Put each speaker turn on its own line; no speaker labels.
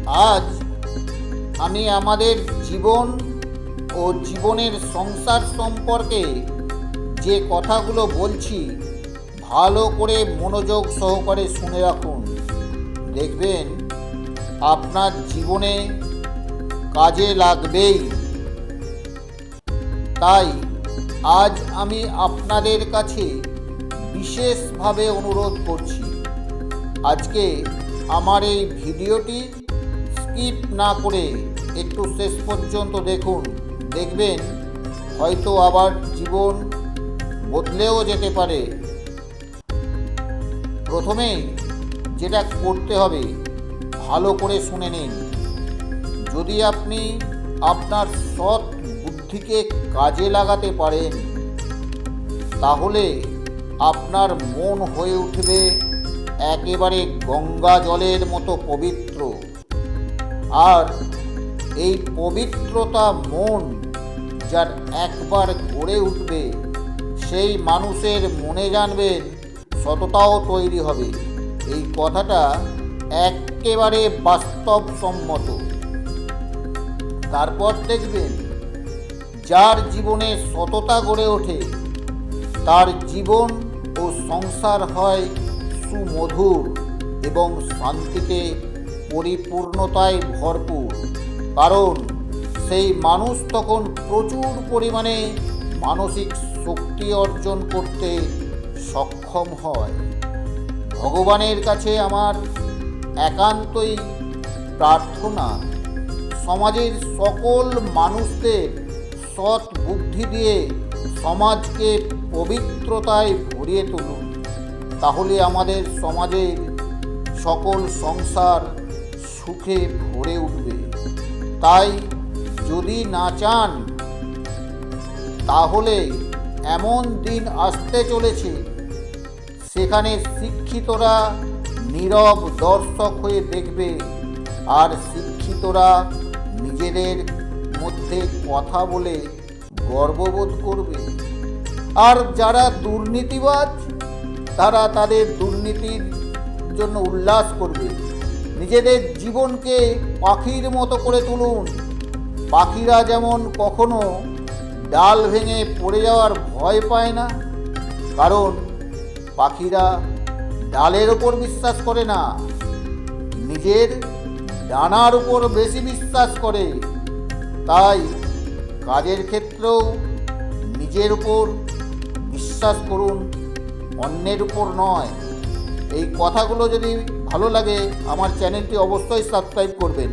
আজ আমি আমাদের জীবন ও জীবনের সংসার সম্পর্কে যে কথাগুলো বলছি ভালো করে মনোযোগ সহকারে শুনে রাখুন। দেখবেন আপনার জীবনে কাজে লাগবেই। তাই আজ আমি আপনাদের কাছে বিশেষভাবে অনুরোধ করছি, আজকে আমার এই ভিডিওটি স্কিপ না করে একটু শেষ পর্যন্ত দেখুন। দেখবেন হয়তো আবার জীবন বদলেও যেতে পারে। প্রথমেই যেটা করতে হবে ভালো করে শুনে নিন। যদি আপনি আপনার সৎ বুদ্ধিকে কাজে লাগাতে পারেন, তাহলে আপনার মন হয়ে উঠবে একেবারে গঙ্গা জলের মতো পবিত্র। আর এই পবিত্রতা মন যার একবার গড়ে উঠবে, সেই মানুষের মনে জানবেন সততাও তৈরি হবে। এই কথাটা একেবারে বাস্তবসম্মত। তারপর দেখবেন যার জীবনে সততা গড়ে ওঠে তার জীবন ও সংসার হয় সুমধুর এবং শান্তিতে পরিপূর্ণতায় ভরপুর। কারণ সেই মানুষ তখন প্রচুর পরিমাণে মানসিক শক্তি অর্জন করতে সক্ষম হয়। ভগবানের কাছে আমার একান্তই প্রার্থনা, সমাজের সকল মানুষদের সৎ বুদ্ধি দিয়ে সমাজকে পবিত্রতায় ভরিয়ে তুলুন। তাহলে আমাদের সমাজের সকল সংসার সুখে ভরে উঠবে। তাই যদি না চান, তাহলে এমন দিন আসতে চলেছে সেখানে শিক্ষিতরা নীরব দর্শক হয়ে দেখবে, আর শিক্ষিতরা নিজেদের মধ্যে কথা বলে গর্ববোধ করবে। আর যারা দুর্নীতিবাজ, তারা তাদের দুর্নীতির জন্য উল্লাস করবে। নিজেদের জীবনকে পাখির মতো করে তুলুন। পাখিরা যেমন কখনো ডাল ভেঙে পড়ে যাওয়ার ভয় পায় না, কারণ পাখিরা ডালের ওপর বিশ্বাস করে না, নিজের ডানার উপর বেশি বিশ্বাস করে। তাই কাজের ক্ষেত্রেও নিজের উপর বিশ্বাস করুন, অন্যের উপর নয়। এই কথাগুলো যদি ভালো লাগে আমার চ্যানেলটি অবশ্যই সাবস্ক্রাইব করবেন।